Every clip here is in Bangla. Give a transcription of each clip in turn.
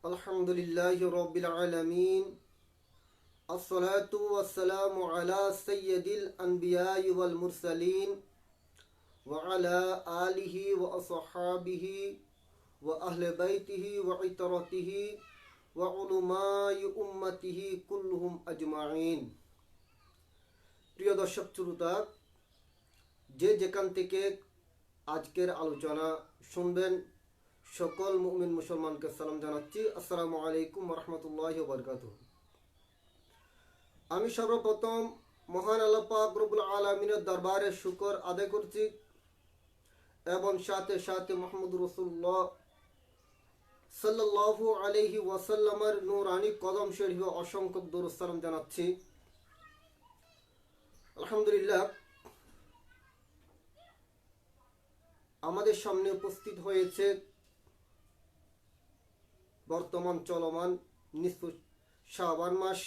अल्हम्दुलिल्लाहि रब्बिल आलमीन अस्सलातु वस्सलामु अला सय्यदिल अन्बियाइ वल मुरसलीन व अला आलिहि व अस्हाबिहि व अहले बैतिहि व इतरतिहि व उलमाइ उम्मतिहि कुल्लुहुम अजमाइन। প্রিয় দর্শক শ্রোতা, যে যেখান থেকে আজকের আলোচনা শুনবেন সকল মুমিন মুসলমানকে সালাম জানাচ্ছি। আসসালামু আলাইকুম রহমতুল্লাহি ওয়া বারাকাতুহু। আমি সর্বপ্রথম মহান আল্লাহ পাক রব্বুল আলামিনের দরবারে শুকর আদায় করছি এবং সাথে সাথে মুহাম্মদ রাসূলুল্লাহ সাল্লাল্লাহু আলাইহি ওয়াসাল্লামের নূরানি কদম শরীফে অসংখ্য দরুদ সালাম জানাচ্ছি। আলহামদুলিল্লাহ, আমাদের সামনে উপস্থিত হয়েছে বর্তমান চলমান নিসফ শাবান মাস।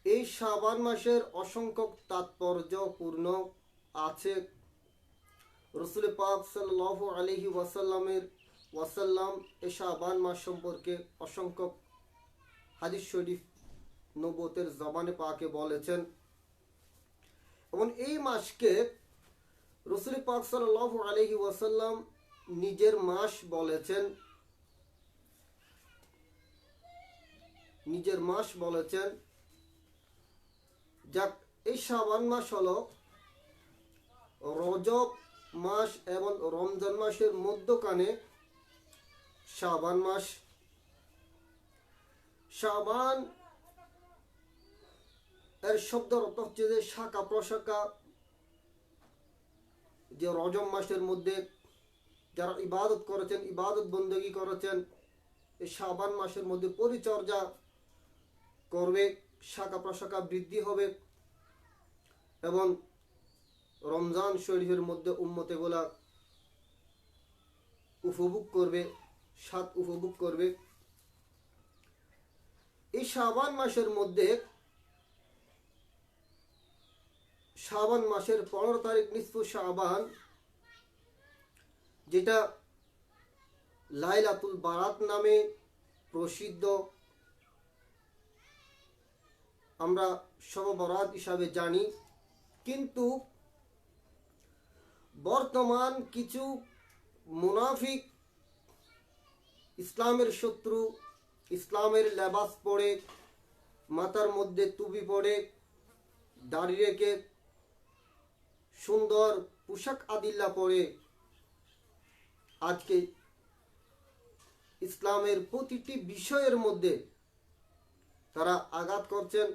এই শাবান মাসের অসংখ্য তাৎপর্যপূর্ণ আছে। রাসূল পাক সাল্লাল্লাহু আলাইহি ওয়াসাল্লাম এই শাবান মাস সম্পর্কে অসংখ্য হাদিস শরীফ নবুয়তের জবানে পাকে বলেছেন এবং এই মাসকে রাসূল পাক সাল্লাল্লাহু আলাইহি ওয়াসাল্লাম নিজের মাস বলেছেন। যাক, এই শাবান মাস হলো রজব মাস এবং রমজান মাসের মধ্যখানে শাবান মাস। শাবান এর শব্দের অর্থ হচ্ছে যে শাখা প্রশাখা। যে রজব মাসের মধ্যে যারা ইবাদত করেছেন, ইবাদত বন্দেগী করেছেন, এই শাবান মাসের মধ্যে পরিচর্যা করবে, শাখা প্রশাখা বৃদ্ধি হবে এবং রমজান শরীফের মধ্যে উম্মতেগুলা উপভোগ করবে, স্বাদ উপভোগ করবে। এই শাবান মাসের মধ্যে শাবান মাসের 15 তারিখ নিসফ শাবান, যেটা লাইলাতুল বারাত নামে প্রসিদ্ধ, আমরা শব বরাত হিসাবে জানি। কিন্তু বর্তমান কিছু মুনাফিক, ইসলামের শত্রু, ইসলামের লেবাস পরে, মাথার মধ্যে টুপি পরে, দাড়ি রেখে, সুন্দর পোশাক আদিল্লা পরে আজকে ইসলামের প্রতিটি বিষয়ের মধ্যে তারা আঘাত করছেন।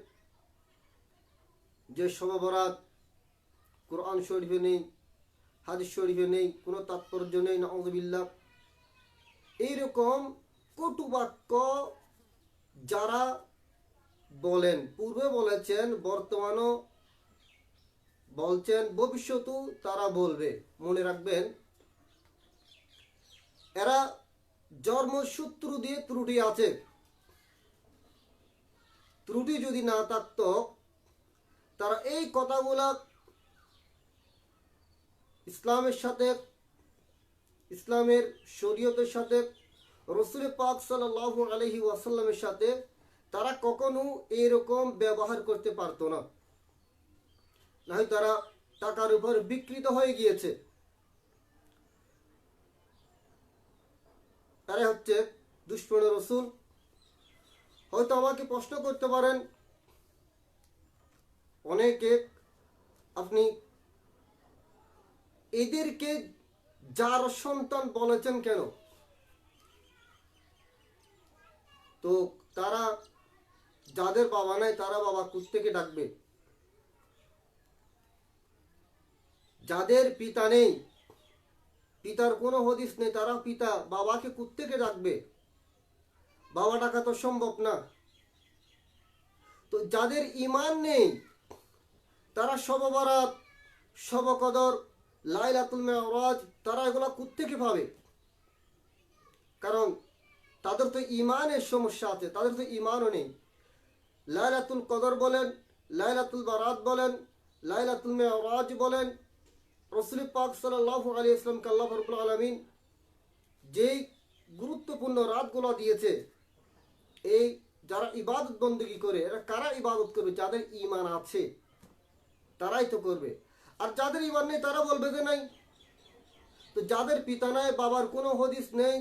যে শব বরাত কোরআন শরীফে নেই, হাদিস শরীফে নেই, কোনো তাৎপর্য নেই, নাউযুবিল্লাহ। এইরকম কটু বাক্য যারা বলেন, পূর্বে বলেছেন, বর্তমানও বলছেন, ভবিষ্যতেও তারা বলবে। মনে রাখবেন, এরা জন্মসূত্র দিয়ে ত্রুটি আছে। ত্রুটি যদি না থাকত, তারা এই কথাগুলা ইসলামের সাথে, ইসলামের শরীয়তের সাথে, রাসূল পাক সাল্লাল্লাহু আলাইহি ওয়াসাল্লামের সাথে তারা কখনো এরকম ব্যবহার করতে পারতো না। নাই তারা টাকার উপর বিকৃত হয়ে গিয়েছে। তারা হচ্ছে দুশমন রাসূল। হয়তো আমাকে প্রশ্ন করতে পারেন অনেকে, আপনি এদেরকে যার সন্তান বলেছেন কেন? তো তারা যাদের বাবা নাই তারা বাবা কোত্থেকে ডাকবে? যাদের পিতা নেই, পিতার কোনো হদিস নেই, তারা পিতা বাবাকে কোত্থেকে ডাকবে? বাবা ডাকা তো সম্ভব না। তো যাদের ঈমান নেই তারা শব বরাত, শব কদর, লাইলাতুল মিরাজ, তারা এগুলা কোত্থেকে পাবে? কারণ তাদের তো ঈমানের সমস্যা আছে, তাদের তো ঈমানও নেই। লাইলাতুল কদর বলেন, লাইলাতুল বারাত বলেন, লাইলাতুল মিরাজ বলেন, রাসূল পাক সাল্লাল্লাহু আলাইহি ওয়াসাল্লামকে আল্লাহ রাব্বুল আলামিন যেই গুরুত্বপূর্ণ রাতগুলো দিয়েছে। এই যারা ইবাদত বন্দেগী করে, এরা কারা ইবাদত করবে? যাদের ঈমান আছে তারাই তো করবে। আর যাদের ঈমান নেই তারা বলবে যে নাই। তো যাদের পিতা নাই, বাবার কোনো হদিস নেই,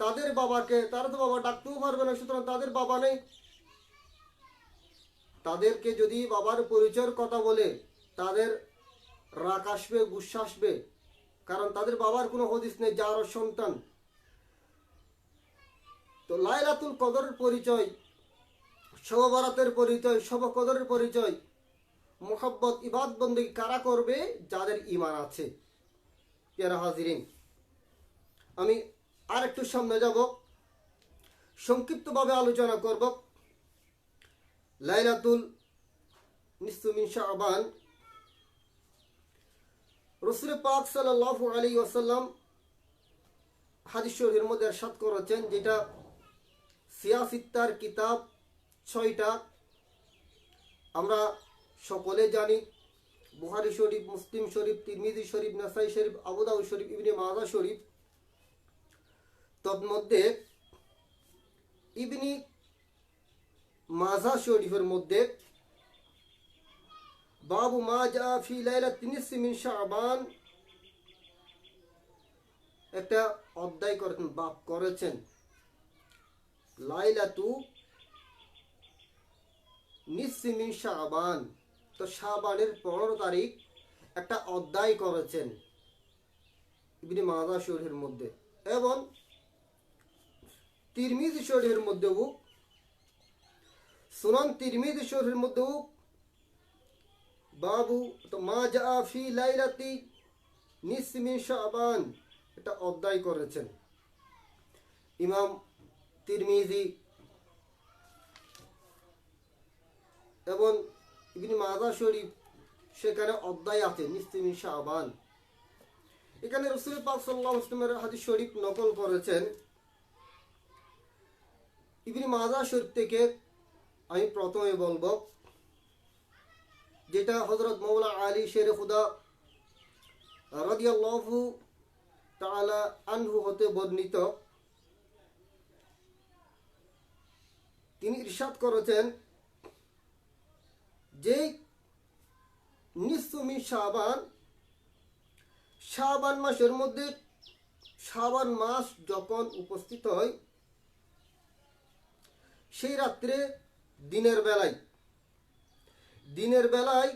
তাদের বাবাকে তারা তো বাবা ডাকতেও পারবে না, সুতরাং তাদের বাবা নেই। তাদেরকে যদি বাবার পরিচয়ের কথা বলে তাদের রাগ আসবে, গুসা আসবে, কারণ তাদের বাবার কোনো হদিস নেই, যার সন্তান। তো লাইলাতুল কদরের পরিচয়, শব বরাতের পরিচয়, শব কদরের পরিচয়, মোহাব্বত ইবাদত বন্দেগী কারা করবে? যাদের ঈমান আছে। প্যারা হাজিরিন, আমি আর একটু সামনে যাব, সংক্ষিপ্তভাবে আলোচনা করব লাইলাতুল নিসফু মিন শাবান। রাসূল পাক সাল্লাল্লাহু আলাইহি ওয়াসাল্লাম হাদিস শরীফের মধ্যে ইরশাদ করেছেন, যেটা সিয়াসিত্তার কিতাব 6টা আমরা সকলে জানি, বুখারী শরীফ, মুসলিম শরীফ, তিরমিজি শরীফ, নাসাই শরীফ, আবু দাউদ শরীফ, ইবনে মাজাহ শরীফ। তন্মধ্যে ইবনে মাজাহ শরীফের মধ্যে বাবু মা জা ফি লাইলাতিন নিসফি মিন শাবান একটা অধ্যায় করেছেন, বাব করেছেন, লাইলাতু নিসফি মিন শাবান। তো শাবানের 15 তারিখ একটা অধ্যায় করেছেন ইবনে মাজাহ শরীফের মধ্যে, এবং তিরমিজি শরীফের মধ্যেও, সুনান তিরমিজি শরীফের মধ্যেও বাবু তো মা জা ফি লাইলাতি নিসফি মিন শাবান এটা অধ্যায় করেছেন ইমাম তিরমিজি, এবং ইবনে মাজাহ শরীফ সেখানে অধ্যায় আছে নিসফি মিন শাবান। এখানে রাসূল পাক সাল্লাল্লাহু আলাইহি ওয়াসাল্লামের হাদিস শরীফ নকল করেছেন ইবনে মাজাহ শরীফ থেকে। আমি প্রথমে বলবো যেটা হযরত মাওলা আলী শের খুদা রাদিয়াল্লাহু তাআলা আনহু হতে বর্ণিত। তিনি ইরশাদ করেছেন যে নিসফু মিন শাবান, শাবান মাসের মধ্যে, শাবান মাস যখন উপস্থিত হয় সেই রাত্রে দিনের বেলায়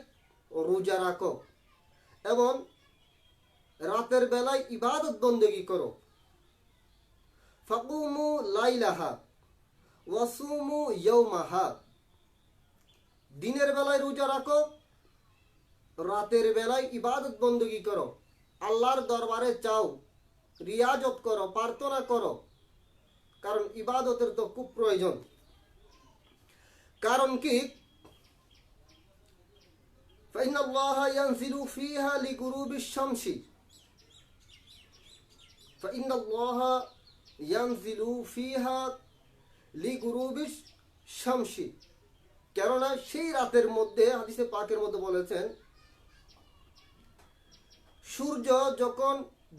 রোজা রাখো এবং রাতের বেলায় ইবাদত বন্দেগী করো। ফাকুমু লাইলাহা ওয়াসুমু ইয়াওমাহা, দিনের বেলায় রোজা রাখো, রাতের বেলায় ইবাদত বন্দেগী করো, আল্লাহর দরবারে চাও, রিয়াজত করো, প্রার্থনা করো, কারণ ইবাদতের তো খুব প্রয়োজন। কারণ কি? فإن الله ينزل فيها لغروب الشمس فإن الله ينزل فيها لغروب الشمس, কেননা সেই রাতের মধ্যে হাদিসে পাকের মধ্যে বলেছেন সূর্য যখন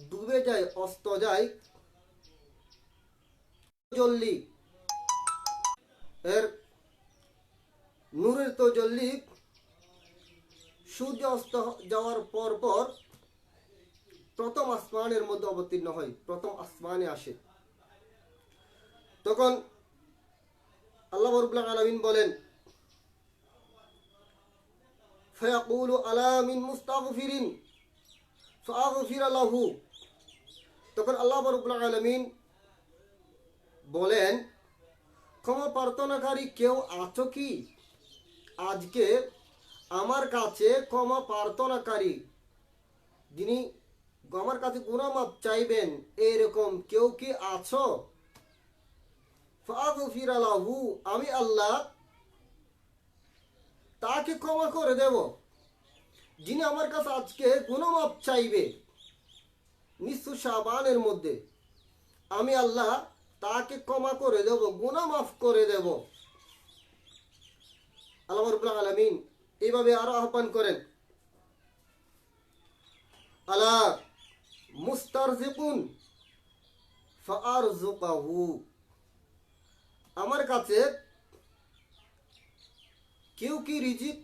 ডুবে যায়, অস্ত যায়, জল্লি এর নূরের তাজাল্লি সূর্য অস্ত যাওয়ার পর পর প্রথম আসমানের মধ্যে অবতীর্ণ হয়, প্রথম আসমানে আসে। তখন আল্লাহ রাব্বুল আলামিন বলেন ফায়াকুলু আলা মিন মুস্তাগফিরিন ফাগফির লাহু। তখন আল্লাহ রাব্বুল আলামিন বলেন, ক্ষমা প্রার্থনাকারী কেউ আছো কি? আজকে আমার কাছে ক্ষমা প্রার্থনাকারী, যিনি আমার কাছে গুনাহ মাফ চাইবেন, এরকম কেউ কি আছো? ফাগফির লাহু, আমি আল্লাহ তাকে ক্ষমা করে দেব। যিনি আমার কাছে আজকে গুনাহ মাফ চাইবে নিসফু শাবানের মধ্যে, আমি আল্লাহ তাকে ক্ষমা করে দেব, গুনাহ মাফ করে দেব। আল্লাহ রাব্বুল আলামিন এইভাবে আরো আহ্বান করেন, আলা মুস্তারজিকুন ফাআরযুকাহু, আমার কাছে কেউ কি রিজিক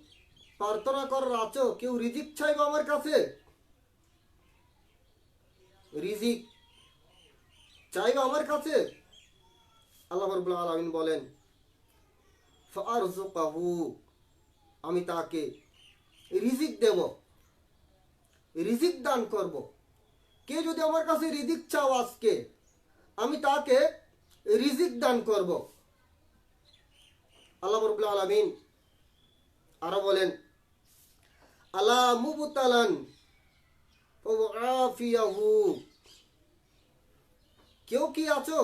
প্রার্থনা করার আছো? কেউ রিজিক চাইবে আমার কাছে? রিজিক চাইবে আমার কাছে? আল্লাহ রাব্বুল আলামিন বলেন ফাআরযুকাহু, আমি তাকে রিজিক দেব, রিজিক দান করব। কে যদি আমার কাছে রিজিক চাও আজকে, আমি তাকে রিজিক দান করব। আল্লাহ রাব্বুল আলামিন আরো বলেন আলা মুবতালান ফাআফিয়াহু, কেউ কি আছো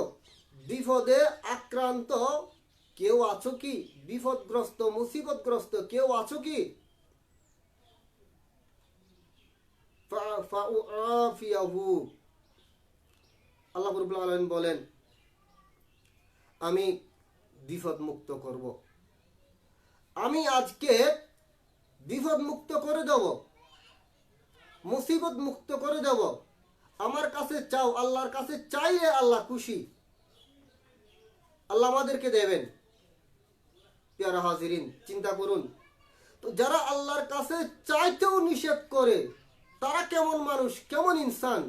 বিপদে আক্রান্ত? কেউ আছো কি বিপদগ্রস্ত, মুসিবতগ্রস্ত? কেউ আছো কি? ফাআফিয়াহু, আল্লাহ রাব্বুল আলামিন বলেন আমি বিপদ মুক্ত করব। আমি আজকে বিপদ মুক্ত করে দেব, মুসিবত মুক্ত করে দেব। আমার কাছে চাও, আল্লাহর কাছে চাইলে আল্লাহ খুশি, আল্লাহ আমাদেরকে দেবেন। প্যারা হাজিরিন, চিন্তা করুন তো, যারা আল্লাহর কাছে চাইতেও নিষেধ করে তারা কেমন মানুষ, কেমন ইনসান?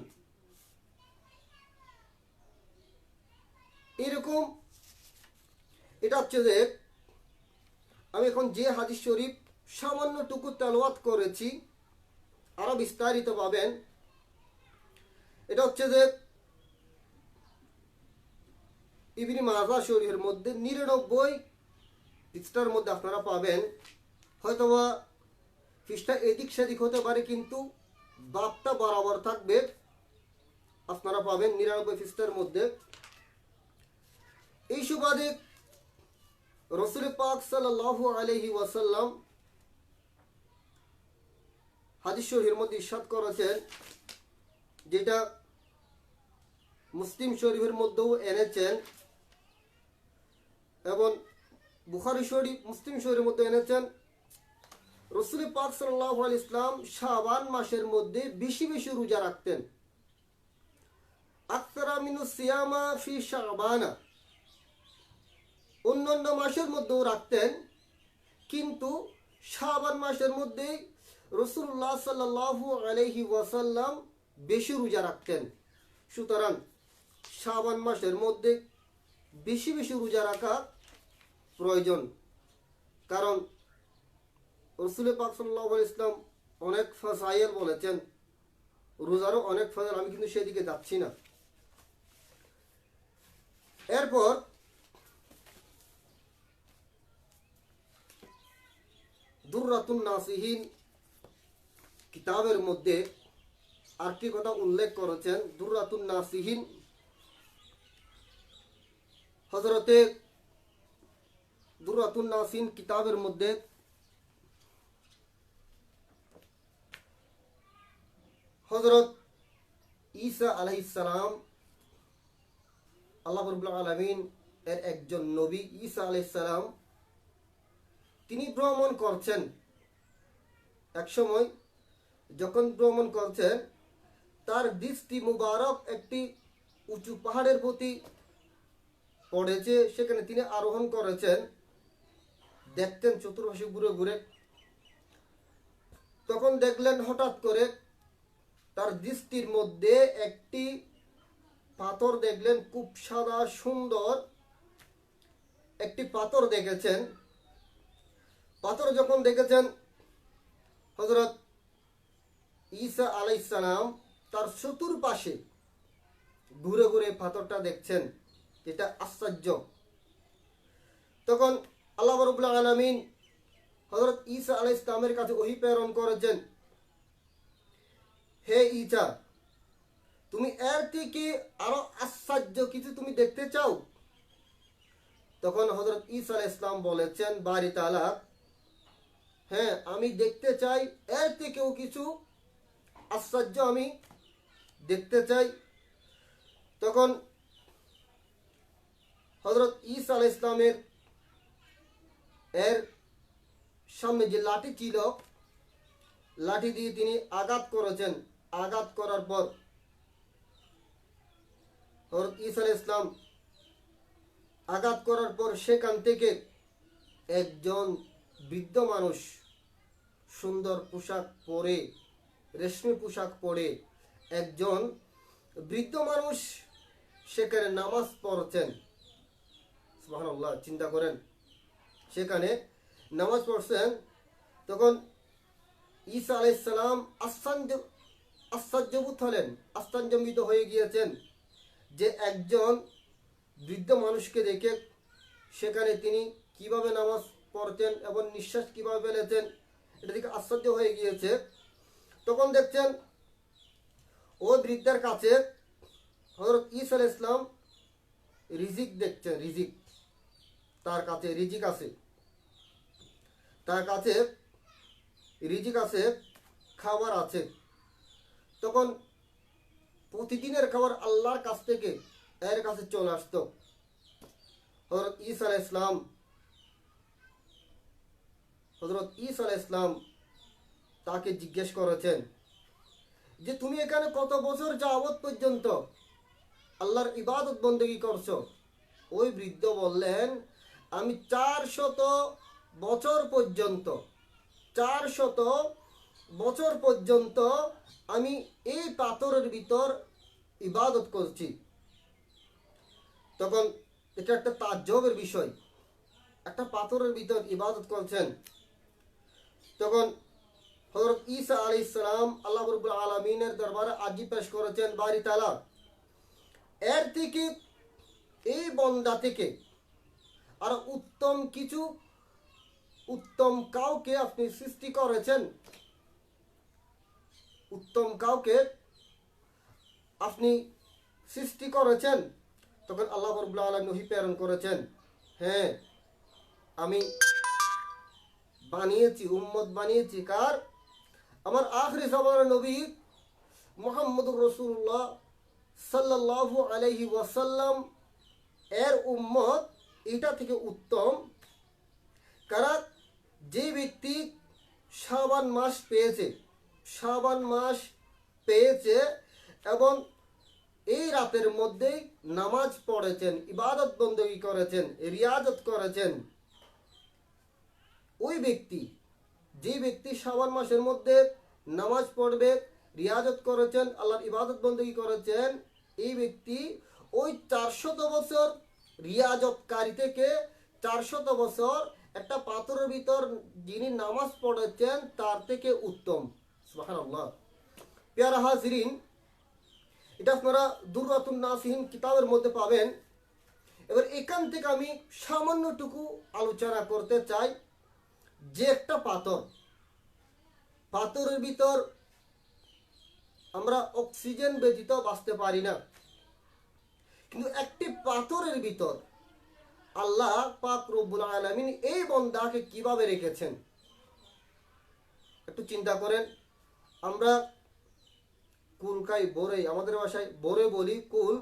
এরকম এটা হচ্ছে যে আমি এখন যে হাদিস শরীফ সামান্যটুকু তেলাওয়াত করেছি, আরো বিস্তারিত পাবেন। এটা হচ্ছে যে ইবনে মাজাহ শরীফের মধ্যে 99 পৃষ্ঠার মধ্যে আপনারা পাবেন। হয়তোবা পৃষ্ঠা এদিক সেদিক হতে পারে, কিন্তু বাপটা বরাবর থাকবে। আপনারা পাবেন 99 পৃষ্ঠার মধ্যে। এই সুবাদে রাসূল পাক সাল্লাল্লাহু আলাইহি ওয়াসাল্লাম হাদিস শরীফের মধ্যে ইরশাদ করেছেন, যেটা মুসলিম শরীফের মধ্যেও এনেছেন এবং বুখারী শরীফ, মুসলিম শরীফের মধ্যে এনেছেন। রাসূল পাক সাল্লাল্লাহু আলাইহি ওয়াসাল্লাম শাবান মাসের মধ্যে বেশি বেশি রোজা রাখতেন। আকসারা মিনাস সিয়ামা ফি শাবানা, অন্যান্য মাসের মধ্যেও রাখতেন, কিন্তু শাবান মাসের মধ্যে রাসূলুল্লাহ সাল্লাল্লাহু আলাইহি ওয়াসাল্লাম বেশি রোজা রাখতেন। সুতরাং শাবান মাসের মধ্যে বেশি বেশি রোজা রাখা প্রয়োজন, কারণ রাসূল পাক সাল্লাল্লাহু আলাইহি ওয়াসাল্লাম অনেক ফাজাইল বলেছেন, রোজারও অনেক ফাজাইল, আমি কিন্তু সেদিকে যাচ্ছি না। এরপর দুররাতুন নাসিহিন কিতাবের মধ্যে আরেকটি কথা উল্লেখ করেছেন। দুররাতুন নাসিহিন হযরতে দুররাতুন নাসিহিন কিতাবের মধ্যে হযরত ঈসা আলাইহিস সালাম, আল্লাহ রাব্বুল আলামিন এর একজন নবী ঈসা আলাইহিস সালাম, তিনি ভ্রমণ করছেন। এক সময় যখন ভ্রমণ করছেন, তার দৃষ্টি মুবারক একটি উঁচু পাহাড়ের প্রতি পড়েছে। সেখানে তিনি আরোহণ করেছেন, দেখতেন চতুর্পাশে ঘুরে ঘুরে। তখন দেখলেন হঠাৎ করে তার দৃষ্টির মধ্যে একটি পাথর দেখলেন, খুব সাদা সুন্দর একটি পাথর দেখেছেন। পাথর যখন দেখেছেন, হযরত ঈসা আলাইহিস সালাম তার চতুর্পাশে ঘুরে ঘুরে পাথরটা দেখছেন, এটা আশ্চর্য। তখন আল্লাহ রাব্বুল আলামিন হযরত ঈসা আলাইহিস সালামের কাছে ওহী প্রেরণ করেছেন, হে ঈসা, তুমি এর থেকে আরো আশ্চর্য কিছু তুমি দেখতে চাও? তখন হযরত ঈসা আলাইহিস সালাম বলেছেন, বারি তাআলা, হ্যাঁ, আমি দেখতে চাই, এর থেকেও কিছু আশ্চর্য আমি দেখতে চাই। তখন হযরত ঈসা আলাইহিস সালামের এর সামনে যে লাঠি ছিল, লাঠি দিয়ে তিনি আঘাত করেছেন। আঘাত করার পর হযরত ঈসা আলাইহিস সালাম আঘাত করার পর সেখান থেকে একজন বৃদ্ধ মানুষ সুন্দর পোশাক পরে, রেশমি পোশাক পরে একজন বৃদ্ধ মানুষ সেখানে নামাজ পড়ছেন। সুবহানাল্লাহ, চিন্তা করেন, সেখানে নামাজ পড়ছেন। তখন ঈসা আলাইহিস সালাম আশ্চর্যবোধ হলেন, আশ্চর্যজনিত হয়ে গিয়েছেন যে একজন বৃদ্ধ মানুষকে দেখে সেখানে তিনি কিভাবে নামাজ পড়তেন এবং নিঃশ্বাস কিভাবে ফেলেছেন, এটা দেখে আশ্চর্য হয়ে গিয়েছে। তখন দেখছেন ওই বৃদ্ধার কাছে হযরত ঈসা আলাইহিস সালাম রিজিক দেখছেন, রিজিক তার কাছে রিজিক আছে, তার কাছে রিজিক আছে, খাবার আছে। তখন প্রতিদিনের খাবার আল্লাহর কাছ থেকে এর কাছে চলে আসতো। হযরত ঈসা আলাইহিস সালাম তাকে জিজ্ঞেস করেছেন যে তুমি এখানে কত বছর যাবত পর্যন্ত আল্লাহর ইবাদত বন্দেগী করছো? ওই বৃদ্ধ বললেন আমি 400 বছর পর্যন্ত 400 বছর পর্যন্ত আমি এই পাথরের ভিতর ইবাদত করছি। তখন এটা একটা তাজ্জবের বিষয়, একটা পাথরের ভিতর ইবাদত করছেন। তখন হযরত ঈসা আলাইহিস সালাম আল্লাহ রাব্বুল আলামিনের দরবারে আরজি পেশ করেছেন, বারি তাআলা এর থেকে, এই বান্দা থেকে আর উত্তম কাউকে আপনি সৃষ্টি করেছেন, উত্তম কাউকে আপনি সৃষ্টি করেছেন? তখন আল্লাহ রাব্বুল আলামিন ওহী প্রেরণ করেছেন, হ্যাঁ আমি বানিয়েছি, উম্মত বানিয়েছি। কার? আমার আখরি জামানার নবী মুহাম্মদুর রাসূলুল্লাহ সাল্লাল্লাহু আলাইহি ওয়াসাল্লাম এর উম্মত এটা থেকে উত্তম। কারা? যে ব্যক্তি শাবান মাস পেয়েছে, শাবান মাস পেয়েছে এবং এই রাতের মধ্যেই নামাজ পড়েছেন, ইবাদত বন্দেগী করেছেন, রিয়াজত করেছেন, ওই ব্যক্তি, যে ব্যক্তি শাবান মাসের মধ্যে নামাজ পড়বে, রিয়াজত করেছেন, আল্লাহর ইবাদত বন্দেগী করেছেন, এই ব্যক্তি ওই 400 বছর রিয়াজতকারী থেকে 400 বছর একটা পাথরের ভিতর যিনি নামাজ পড়েছেন তার থেকে উত্তম। সুবহানাল্লাহ। প্রিয় হাজিরিন, এটা আপনারা দুররাতুন নাসিহিন কিতাবের মধ্যে পাবেন। এবার এখান থেকে আমি সামান্যটুকু আলোচনা করতে চাই যে একটা পাথরের ভিতর আমরা অক্সিজেন ব্যতীত বাঁচতে পারি না, কিন্তু একটি পাথরের ভিতর আল্লাহ পাক রব্বুল আলামিন এই বান্দাকে কিভাবে রেখেছেন একটু চিন্তা করেন। আমরা কুল খাই, বরে, আমাদের ভাষায় বরে বলি, কুল।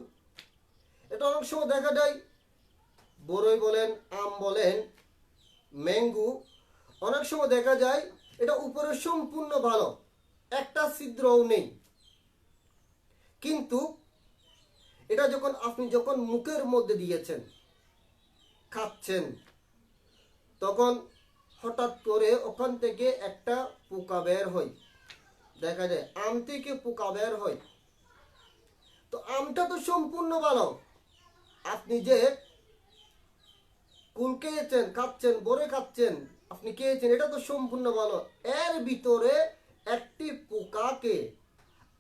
এটা অনেক সময় দেখা যায় বরই বলেন, আম বলেন, ম্যাঙ্গো, অনেক সময় দেখা যায় এটা উপরে সম্পূর্ণ ভালো, একটা ছিদ্রও নেই, কিন্তু এটা যখন মুখের মধ্যে দিয়েছেন, খাচ্ছেন, তখন হঠাৎ করে ওখান থেকে একটা পোকা বের হয়, দেখা যায় আম থেকে পোকা বের হয়। তো আমটা তো সম্পূর্ণ ভালো, আপনি যে কুল খেয়েছেন, খাচ্ছেন, বরে খাচ্ছেন, আপনি খেয়েছেন, এটা তো সম্পূর্ণ ভালো, এর ভিতরে একটি পোকাকে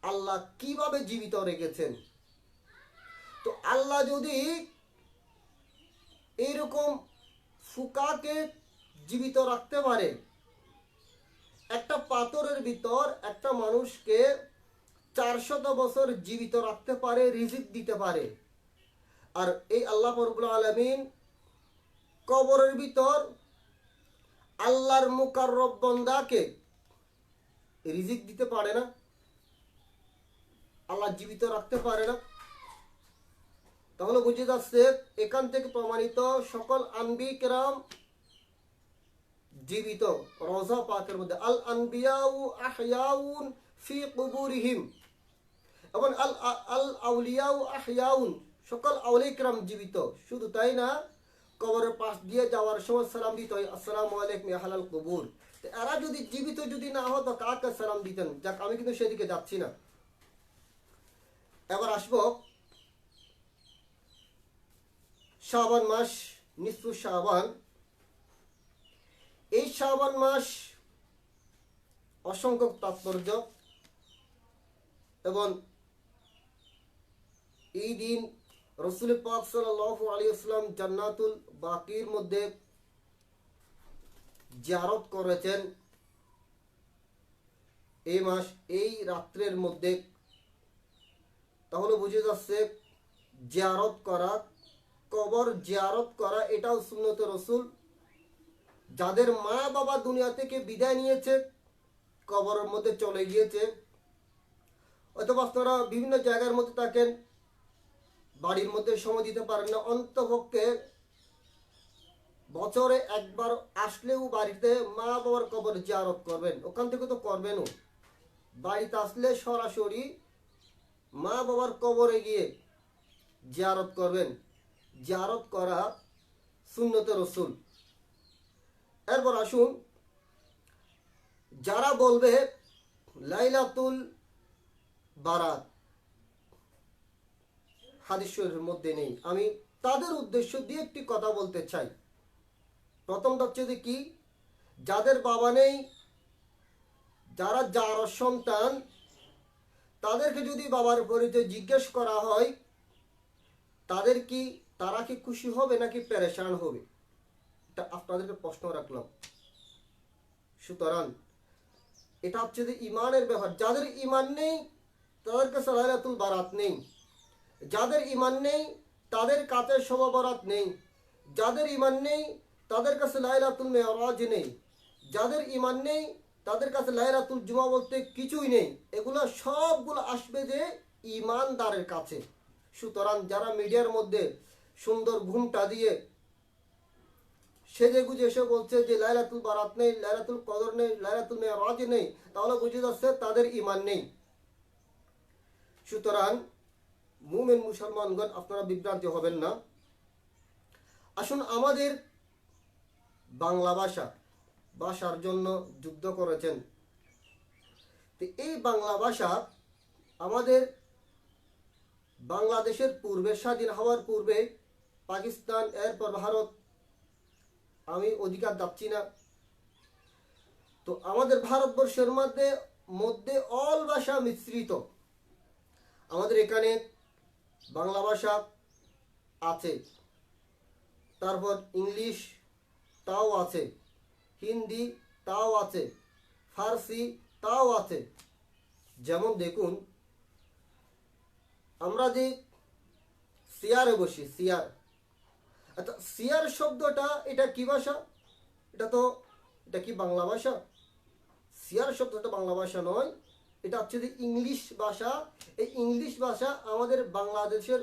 আল্লাহ কিভাবে জীবিত রেখেছেন? তো আল্লাহ যদি এইরকম পোকাকে জীবিত রাখতে পারে, একটা পাথরের ভিতর একটা মানুষকে 400 বছর জীবিত রাখতে পারে, রিজিক দিতে পারে, আর এই আল্লাহ রাব্বুল আলামিন কবরের ভিতর আল্লাহর মুকাররব বান্দাকে রিজিক দিতে পারে না, আল্লাহ জীবিত রাখতে পারে না? তাহলে বুঝে যাচ্ছে এখান থেকে প্রমাণিত সকল আনবী কেরাম জীবিত রওজা পাকের মধ্যে, আল আনবিয়াউ আহয়াউন ফি কুবুরিহিম, এবং আল আউলিয়াউ আহয়াউন সকল আউলিয়া কিরাম জীবিত, শুধু তাই না কবরের পাশ দিয়ে যাওয়ার সময় সালাম দিতে হয়, আসসালামু আলাইকুম ইয়া আহলাল কুবুর। তো এরা যদি জীবিত যদি না হতো কাকে সালাম দিতেন? যাক, আমি কিন্তু সেদিকে যাচ্ছি না। এবার আসবো শাবান মাস, নিসফু শাবান। এই শাবান মাস অসংখ্য তাৎপর্য, এবং এই দিন রসুল পাক সাল্লাল্লাহু আলাইহি ওয়াসাল্লাম জান্নাতুল বাকির মধ্যে জিয়ারত করেছেন। এই মাস, এই রাত্রের মধ্যে, তাহলে বুঝে যাচ্ছে জিয়ারত করা, কবর জিয়ারত করা এটাও সুন্নত রসুল। যাদের মা বাবা দুনিয়া থেকে বিদায় নিয়েছে, কবরের মধ্যে চলে গিয়েছে, অথবা আপনারা বিভিন্ন জায়গার মধ্যে থাকেন, বাড়ির মধ্যে সময় দিতে পারেন না, অন্তপক্ষে বছরে একবার আসলেও বাড়িতে মা বাবার কবর জিয়ারত করবেন। ওখান থেকে তো করবেনও, বাড়িতে আসলে সরাসরি মা বাবার কবরে গিয়ে জিয়ারত করবেন। জিয়ারত করা সুন্নতে রসুল। এরপর আসুন, যারা বলবে লাইলাতুল বারাত হাদিস শরীফের মধ্যে নেই, আমি তাদের উদ্দেশ্য দিয়ে একটি কথা বলতে চাই। প্রথমটা হচ্ছে যে কি, যাদের বাবা নেই, যারা যার সন্তান, তাদেরকে যদি বাবার পরিচয় জিজ্ঞেস করা হয়, তারা কি খুশি হবে নাকি পেরেশান হবে? এটা আপনাদেরকে প্রশ্ন রাখলাম। সুতরাং এটা হচ্ছে যে ইমানের ব্যাপার। যাদের ইমান নেই তাদের কাছে লাইলাতুল বারাত নেই, যাদের ইমান নেই তাদের কাছে শবে বরাত নেই, যাদের ইমান নেই তাদের কাছে লাইলাতুল মেরাজ নেই, যাদের ইমান নেই তাদের কাছে লাইলাতুল জুমা বলতে কিছুই নেই। এগুলো সবগুলো আসবে যে ইমানদারের কাছে। সুতরাং যারা মিডিয়ার মধ্যে সুন্দর ঘুমটা দিয়ে সেজে গুজে এসে বলছে যে লাইলাতুল বারাত নেই, লাইলাতুল কদর নেই, লাইলাতুল মেরাজ নেই, তাহলে বুঝে যাচ্ছে তাদের ইমান নেই। সুতরাং মুমিন মুসলমানগণ, আপনারা বিভ্রান্ত হবেন না। আসুন, আমাদের বাংলা ভাষার জন্য যুদ্ধ করেছেন। তো এই বাংলা ভাষা আমাদের বাংলাদেশের পূর্বে, স্বাধীন হওয়ার পূর্বে পাকিস্তান, এরপর ভারত, আমি অধিকার যাচ্ছি না, তো আমাদের ভারতবর্ষের মধ্যে অল ভাষা মিশ্রিত। আমাদের এখানে বাংলা ভাষা আছে, তারপর ইংলিশ তাও আছে, হিন্দি তাও আছে, ফার্সি তাও আছে। যেমন দেখুন, আমরা যে চেয়ারে বসি, চেয়ার, আচ্ছা চেয়ার শব্দটা এটা কি ভাষা? এটা কি বাংলা ভাষা? চেয়ার শব্দটা বাংলা ভাষা নয়, এটা হচ্ছে যে ইংলিশ ভাষা। এই ইংলিশ ভাষা আমাদের বাংলাদেশের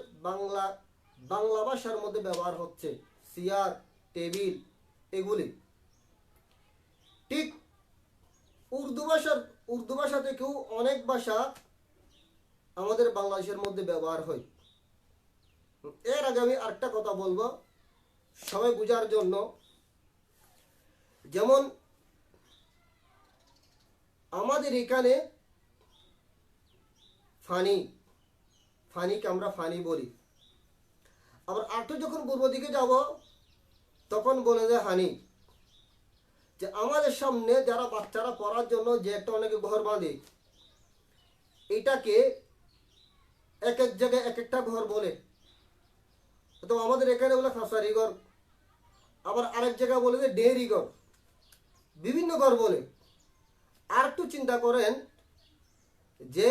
বাংলা ভাষার মধ্যে ব্যবহার হচ্ছে, চেয়ার, টেবিল, এগুলি। ঠিক উর্দু ভাষা থেকেও অনেক ভাষা আমাদের বাংলাদেশের মধ্যে ব্যবহার হয়। এর আগে আমি আরেকটা কথা বলবো সবাই বুঝার জন্য। যেমন আমাদের এখানে ফানিকে আমরা ফানি বলি, আবার আরেকটু যখন পূর্ব দিকে যাব তখন বলে যায় হানি। যে আমাদের সামনে যারা বাচ্চারা পড়ার জন্য যে একটা অনেকে ঘর বাঁধে, এটাকে এক এক জায়গায় এক একটা ঘর বলে। তো আমাদের এখানে বলে খাসারি ঘর, আবার আরেক জায়গায় বলে যে ডেয়ারি ঘর, বিভিন্ন ঘর বলে। আর একটু চিন্তা করেন যে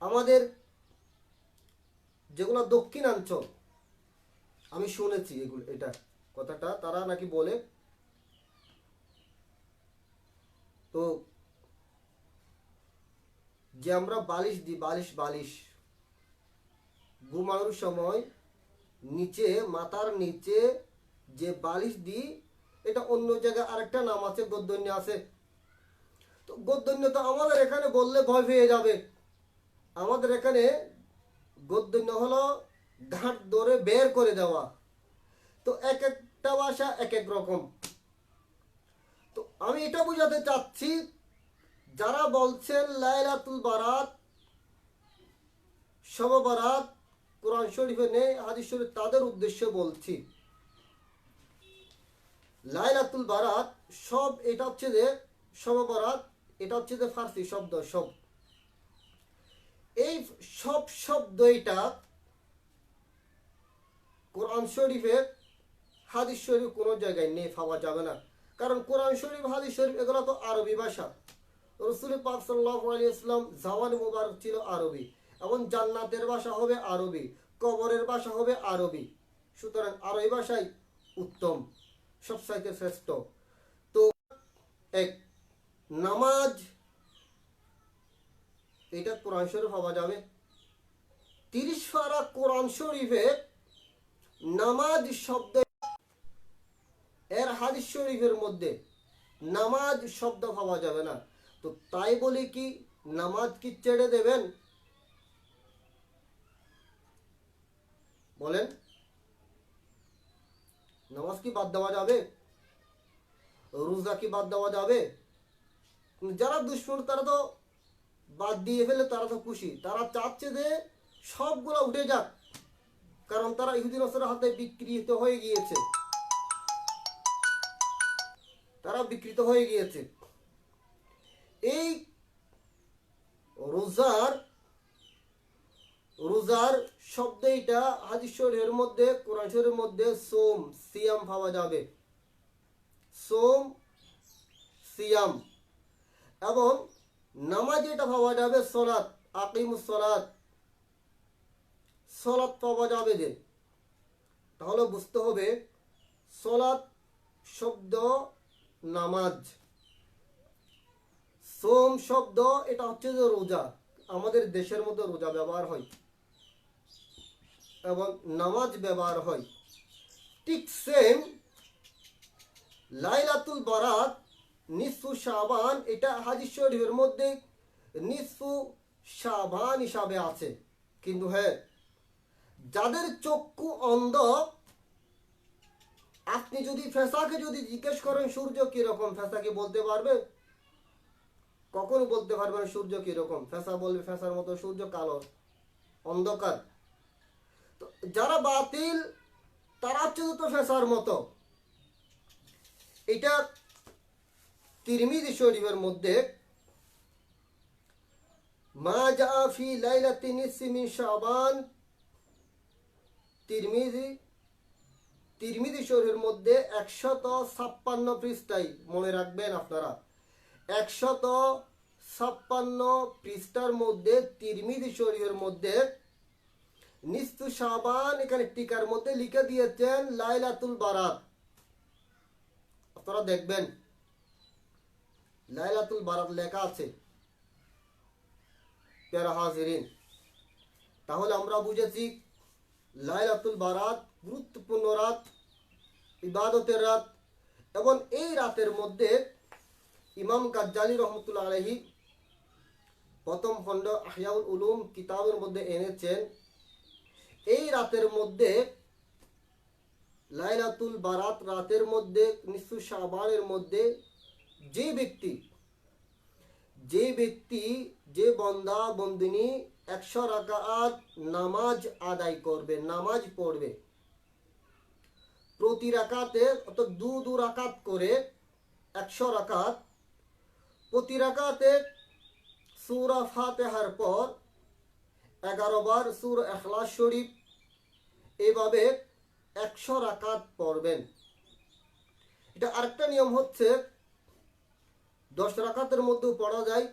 আমাদের যেগুলো দক্ষিণাঞ্চল, আমি শুনেছি এটা কথাটা তারা নাকি বলে, তো যে আমরা বালিশ দিই, বালিশ ঘুমানোর সময় নিচে, মাথার নিচে যে বালিশ দিই, এটা অন্য জায়গায় আরেকটা নাম আছে, গদ্দন্য আছে। তো গদ্দন্য তো আমাদের এখানে বললে ভয় পেয়ে যাবে। আমাদের এখানে গদ্য হলো ঘাট ধরে বের করে দেওয়া। তো এক একটা ভাষা এক এক রকম। তো আমি এটা বোঝাতে চাচ্ছি, যারা বলছেন লাইলাতুল বারাত, শবে বারাত কোরআন শরীফে নেই, হাদিস শরীফ, তাদের উদ্দেশ্যে বলছি। লাইলাতুল বারাত সব, এটা হচ্ছে যে শবে বারাত, এটা হচ্ছে যে ফার্সি শব্দ সব। এই সব শব্দ এটা কোরআন শরীফে হাদিস শরীফ কোনো জায়গায় নেই, পাওয়া যাবে না। কারণ কোরআন শরীফ হাদিস শরীফ এগুলো তো আরবি ভাষা। রাসূল পাক সাল্লাল্লাহু আলাইহি ওয়াসাল্লাম জাওয়ান মুবারক ছিল আরবি, এবং জান্নাতের ভাষা হবে আরবি, কবরের ভাষা হবে আরবি। সুতরাং আরবি ভাষাই উত্তম, সবচাইতে শ্রেষ্ঠ। তো এক নামাজ, এটা কোরআন শরীফ পাওয়া যাবে। 30 পারা কোরআন শরীফে নামাজ শব্দ, এর হাদিস শরীফের মধ্যে নামাজ শব্দ পাওয়া যাবে না। তো তাই বলে কি নামাজ কি ছেড়ে দেবেন? বলেন, নামাজ কি বাদ দেওয়া যাবে? রোজা কি বাদ দেওয়া যাবে? যারা দুশ্মন তারা তো বাদ দিয়ে ফেলে, তারা তো খুশি, তারা চাচ্ছে যে সবগুলো উঠে যাক, কারণ তারা ইহুদি নসরার হাতে বিকৃত হয়ে গিয়েছে, তারা বিকৃত হয়ে গিয়েছে। এই রোজার শব্দ এটা হাদিস শরীফের মধ্যে, কোরআন শরীফের মধ্যে সোম সিয়াম পাওয়া যাবে, সোম সিয়াম। এবং নামাজ এটা পাওয়া যাবে সলাত, আকিমুস সলাত, সলাত পাওয়া যাবে। যে তাহলে বুঝতে হবে সলাত শব্দ নামাজ, সোম শব্দ এটা হচ্ছে যে রোজা, আমাদের দেশের মধ্যে রোজা ব্যবহার হয় এবং নামাজ ব্যবহার হয়। ঠিক সেম লাইলাতুল বারাত নিসফু শাবান, এটা হাদিস শরীফের মধ্যে নিসফু শাবান হিসাবে আছে। কিন্তু হ্যাঁ, যাদের চক্ষু অন্ধ, আপনি যদি ফেসাকে যদি জিজ্ঞেস করেন সূর্য কিরকম, ফেসা কি বলতে পারবে? কখনো বলতে পারবে না সূর্য কিরকম। ফেসা বলবে ফেসার মতো, সূর্য কালো অন্ধকার। তো যারা বাতিল তারা হচ্ছে তো ফেসার মতো। এটা তিরমিজি শরীফের মধ্যে মা জা ফি লাইলাতি নিসফি মিন শাবান, তিরমিজি শরীফের মধ্যে 156 পৃষ্ঠায়, মনে রাখবেন আপনারা, 156 পৃষ্ঠার মধ্যে তিরমিজি শরীফের মধ্যে নিসফু শাবান, এখানে টিকার মধ্যে লিখে দিয়েছেন লাইলাতুল বারাত। আপনারা দেখবেন লাইলাতুল বারাত লেখা আছে, প্যারা হাজিরিন। তাহলে আমরা বুঝেছি লাইলাতুল বারাত গুরুত্বপূর্ণ রাত, ইবাদতের রাত। এবং এই রাতের মধ্যে ইমাম গাজ্জালি রহমতুল্লাহ আলাইহি প্রথম খণ্ড আহইয়াউল উলুম কিতাবের মধ্যে এনেছেন, এই রাতের মধ্যে লাইলাতুল বারাত রাতের মধ্যে নিসফু শাবানের মধ্যে যে ব্যক্তি যে বন্দা বন্দিনী 100 রাকাত নামাজ আদায় করবে, নামাজ পড়বে, প্রতি রাকাতে অর্থাৎ দু রাকাত করে 100 রাকাত, প্রতি রাকাতে সূরা ফাতিহার পর 11 বার সূরা ইখলাস শরীফ, এইভাবে 100 রাকাত পড়বেন। এটা আরেকটা নিয়ম হচ্ছে 10 রাকাতের মধ্যেও পড়া যায়।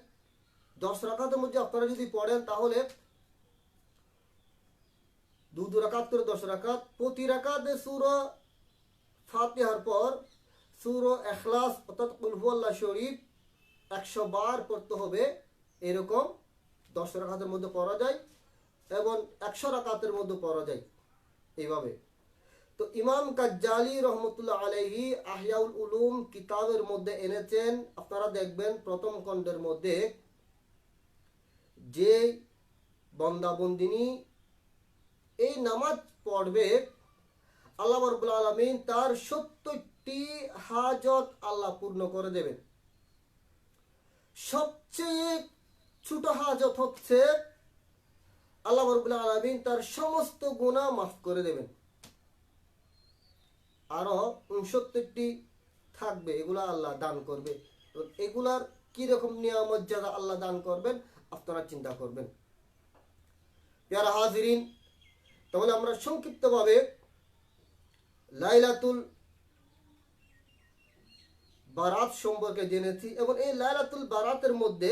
10 রাকাতের মধ্যে আপনারা যদি পড়েন তাহলে দু রাকাত করে 10 রাকাত, প্রতি রাকাতে সূরা ফাতিহার পর সূরা ইখলাস অর্থাৎ কুল হুয়াল্লাহ শরীফ 100 বার পড়তে হবে। এরকম 10 রাকাতের মধ্যে পড়া যায় এবং 100 রাকাতের মধ্যে পড়া যায় এইভাবে। তো ইমাম গাজ্জালি রহমতুল্লাহ আলাইহি আহইয়াউল উলুম কিতাবের মধ্যে এনেছেন, আপনারা দেখবেন প্রথম খণ্ডের মধ্যে যে বন্দা বন্দিনী এই নামাজ পড়বে, আল্লাহ রাব্বুল আলামিন তার 70টি হাজত আল্লাহ পূর্ণ করে দেবেন। সবচেয়ে ছোট হাজত হচ্ছে আল্লাহ রাব্বুল আলামিন তার সমস্ত গুনাহ মাফ করে দেবেন। আরো 69টি থাকবে, এগুলা আল্লাহ দান করবে। তো এগুলার কি রকম নিয়ামত যারা আল্লাহ দান করবেন আপনারা চিন্তা করবেন। প্যারা হাজিরিন, তাহলে আমরা সংক্ষিপ্তভাবে লাইলাতুল বারাত সম্পর্কে জেনেছি এবং এই লাইলাতুল বারাতের মধ্যে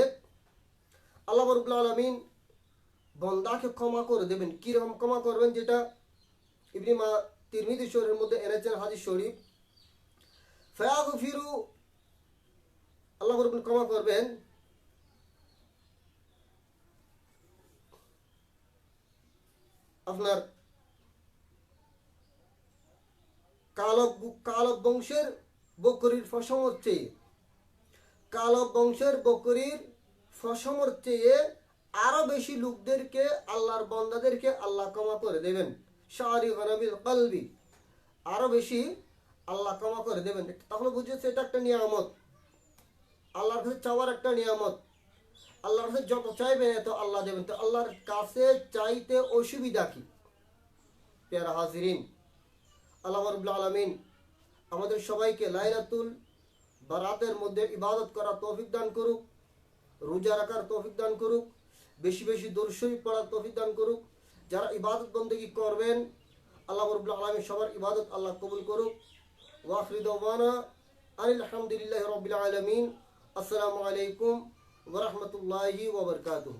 আল্লাহ রাব্বুল আলামিন বান্দাকে ক্ষমা করে দেবেন। কিরকম ক্ষমা করবেন, যেটা ইবনে তিরমিজি শরীফের মধ্যে এনেছেন হাদিস শরীফ। ফায়াগফিরু, আল্লাহ রাব্বুল ক্ষমা করবেন আপনার কালব বংশের বকরির ফসমর চেয়ে, কালব বংশের বকরির ফসমর চেয়ে আরো বেশি লোকদেরকে, আল্লাহর বান্দাদেরকে আল্লাহ ক্ষমা করে দেবেন। শারি গরাবিল কলবি, আরো বেশি আল্লাহ ক্ষমা করে দেবেন। তাহলে বুঝেছে এটা একটা নিয়ামত, আল্লাহর কাছে চাওয়ার একটা নিয়ামত। আল্লাহর কাছে যত চাইবেন এত আল্লাহ দেবেন। তো আল্লাহর কাছে চাইতে অসুবিধা কি? প্যারা হাজিরিন, আল্লাহ রাব্বুল আলামিন আমাদের সবাইকে লাইলাতুল বারাতের মধ্যে ইবাদত করার তৌফিক দান করুক, রোজা রাখার তৌফিক দান করুক, বেশি বেশি দরুদ শরীফ পড়ার তৌফিক দান করুক। যারা ইবাদত বন্দেগী করবেন আল্লাহ রাব্বুল আলামিন সবার ইবাদত আল্লাহ কবুল করুক। ওয়া আখিরু দাওয়ানা আনিল হামদুলিল্লাহি রাব্বিল আলামিন। আসসালামু আলাইকুম ওয়া রাহমাতুল্লাহি ওয়া বারাকাতুহু।